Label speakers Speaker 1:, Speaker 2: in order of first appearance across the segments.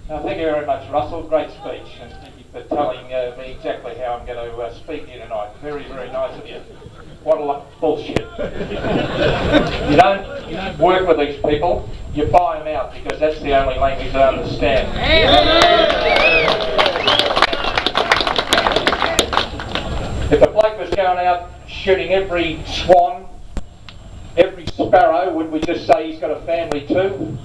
Speaker 1: Thank you very much, Russell. Great speech, and thank you for telling me exactly how I'm going to speak here tonight. Very, very nice of you. What a lot of bullshit. You don't work with these people, you buy them out, because that's the only language they understand. If the bloke was going out shooting every swan, every sparrow, would we just say he's got a family too?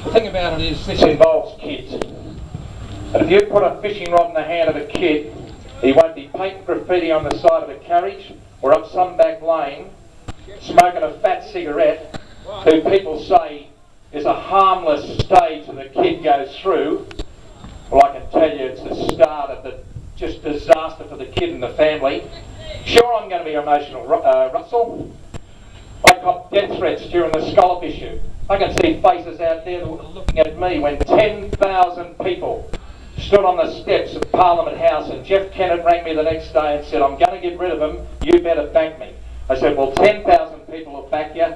Speaker 1: The thing about it is, this involves kids. And if you put a fishing rod in the hand of a kid, he won't be painting graffiti on the side of a carriage or up some back lane, smoking a fat cigarette, who people say is a harmless stage that the kid goes through. Well, I can tell you it's the start of the just disaster for the kid and the family. Sure, I'm going to be emotional, Russell. I got death threats during the scallop issue. I can see faces out there that were looking at me when 10,000 people stood on the steps of Parliament House, and Jeff Kennett rang me the next day and said, I'm going to get rid of them, you better back me. I said, well, 10,000 people will back you,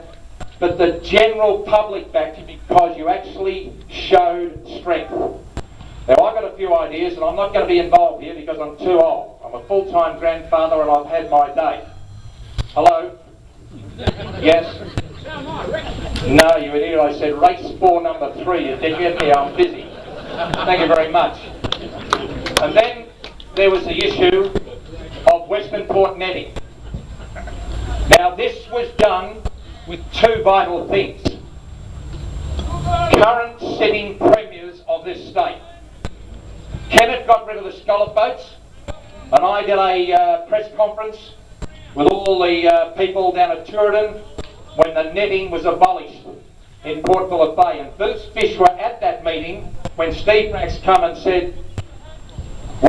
Speaker 1: but the general public backed you because you actually showed strength. Now, I've got a few ideas, and I'm not going to be involved here because I'm too old. I'm a full-time grandfather and I've had my day. Hello? Yes? No, you idiot. I said race 4 number 3. You didn't get me. I'm busy. Thank you very much. And then there was the issue of Western Port netting. Now, this was done with 2 vital things. Current sitting premiers of this state. Kennett got rid of the scallop boats, and I did a press conference with all the people down at Tooradin when the netting was abolished in Port Phillip Bay. And those fish were at that meeting when Steve Max come and said,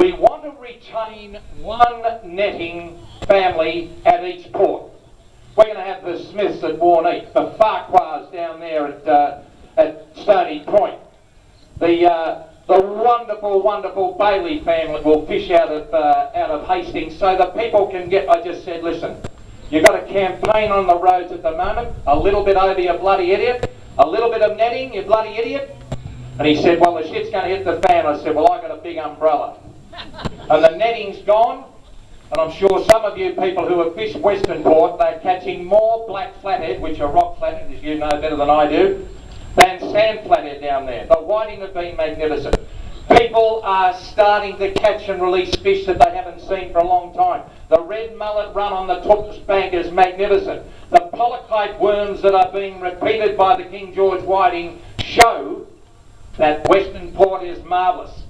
Speaker 1: we want to retain 1 netting family at each port. We're going to have the Smiths at Warneet, the Farquhars down there at Stony Point, the wonderful, wonderful Bailey family will fish out of Hastings, so the people can get. I just said, listen, you've got a campaign on the roads at the moment, a little bit over, you bloody idiot, a little bit of netting, you bloody idiot. And he said, well, the shit's going to hit the fan. I said, well, I've got a big umbrella. And the netting's gone, and I'm sure some of you people who have fished Western Port, they're catching more black flathead, which are rock flathead, as you know better than I do, than sand flathead down there. The whiting have been magnificent. People are starting to catch and release fish that they haven't seen for a long time. The red mullet run on the Toots Bank is magnificent. The polychite worms that are being repeated by the King George whiting show that Western Port is marvellous.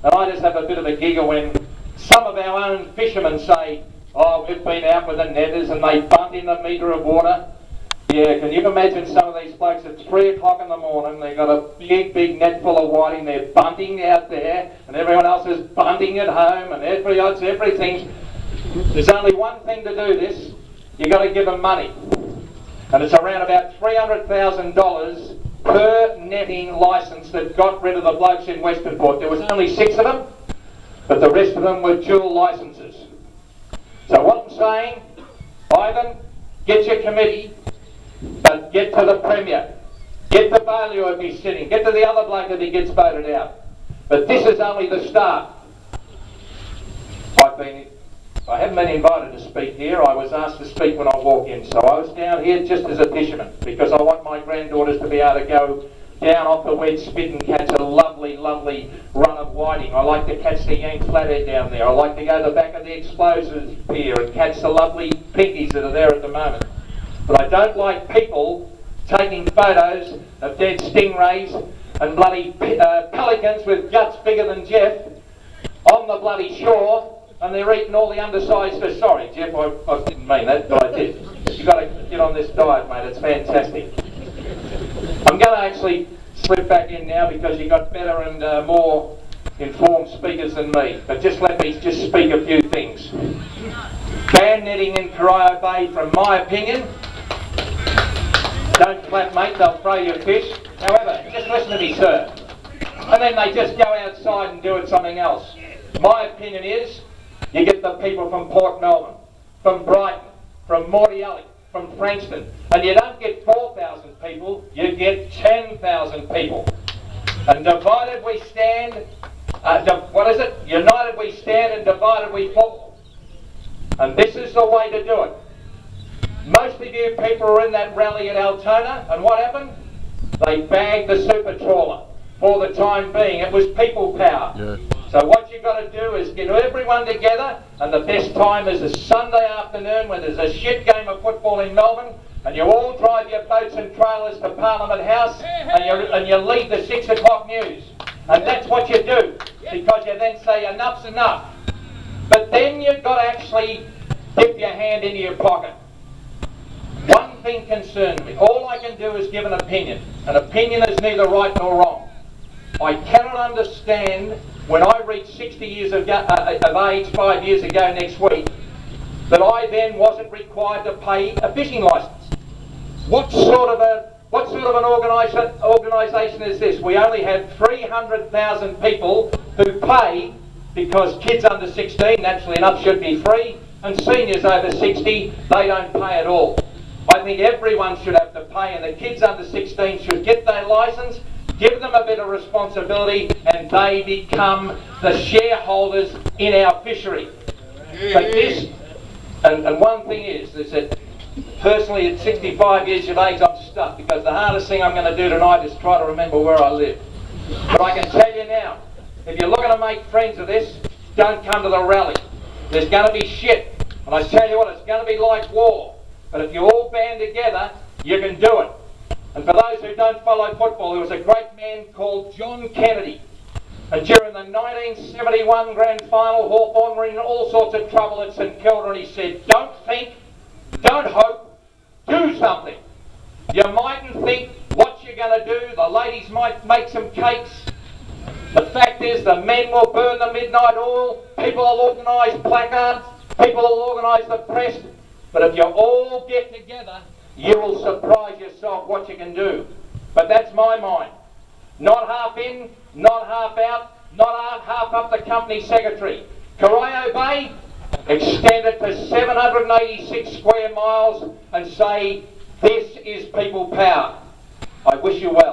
Speaker 1: And I just have a bit of a giggle when some of our own fishermen say, oh, we've been out with the netters and they bunt in a metre of water. Yeah, can you imagine some of these blokes at 3 o'clock in the morning, they've got a big, big net full of whiting, they're bunting out there, and everyone else is bunting at home, and everything. There's only one thing to do this, you've got to give them money. And it's around about $300,000 per netting licence that got rid of the blokes in Western Port. There was only 6 of them, but the rest of them were dual licences. So what I'm saying, Ivan, get your committee, but get to the Premier. Get to Bailey if he's sitting. Get to the other bloke if he gets voted out. But this is only the start. I haven't been invited to speak here. I was asked to speak when I walk in. So I was down here just as a fisherman because I want my granddaughters to be able to go down off the wedge spit and catch a lovely, lovely run of whiting. I like to catch the yank flathead down there. I like to go to the back of the explosives pier and catch the lovely pinkies that are there at the moment. But I don't like people taking photos of dead stingrays and bloody pelicans with guts bigger than Jeff on the bloody shore, and they're eating all the undersized fish. Sorry, Jeff, I didn't mean that, but I did. You've got to get on this diet, mate. It's fantastic. I'm going to actually slip back in now because you've got better and more informed speakers than me. But just let me just speak a few things. Ban netting in Corio Bay, from my opinion. Don't clap, mate, they'll throw you a fish. However, just listen to me, sir. And then they just go outside and do it something else. My opinion is, you get the people from Port Melbourne, from Brighton, from Mordialloc, from Frankston, and you don't get 4,000 people, you get 10,000 people. And divided we stand, United we stand and divided we fall. And this is the way to do it. Most of you people were in that rally at Altona, and what happened? They bagged the super trawler. For the time being, it was people power.
Speaker 2: Yeah.
Speaker 1: So what you've got to do is get everyone together, and the best time is a Sunday afternoon when there's a shit game of football in Melbourne, and you all drive your boats and trailers to Parliament House, and you lead the 6 o'clock news. And that's what you do, because you then say enough's enough. But then you've got to actually dip your hand into your pocket. One thing concerns me. All I can do is give an opinion. An opinion is neither right nor wrong. I cannot understand when I reached 60 years of age 5 years ago next week that I then wasn't required to pay a fishing licence. What sort of an organisation is this? We only have 300,000 people who pay because kids under 16, naturally enough, should be free, and seniors over 60, they don't pay at all. I think everyone should have to pay, and the kids under 16 should get their licence, give them a bit of responsibility, and they become the shareholders in our fishery. But this, and one thing is that personally at 65 years of age I'm stuck, because the hardest thing I'm going to do tonight is try to remember where I live. But I can tell you now, if you're looking to make friends of this, don't come to the rally. There's going to be shit. And I tell you what, it's going to be like war. But if you all band together, you can do it. And for those who don't follow football, there was a great man called John Kennedy. And during the 1971 grand final, Hawthorn were in all sorts of trouble at St Kilda, and he said, don't think, don't hope, do something. You mightn't think what you're going to do. The ladies might make some cakes. The fact is the men will burn the midnight oil. People will organise placards. People will organise the press. But if you all get together, you will surprise yourself what you can do. But that's my mind. Not half in, not half out, not half up the company secretary. Corio Bay, extend it to 786 square miles and say, this is people power. I wish you well.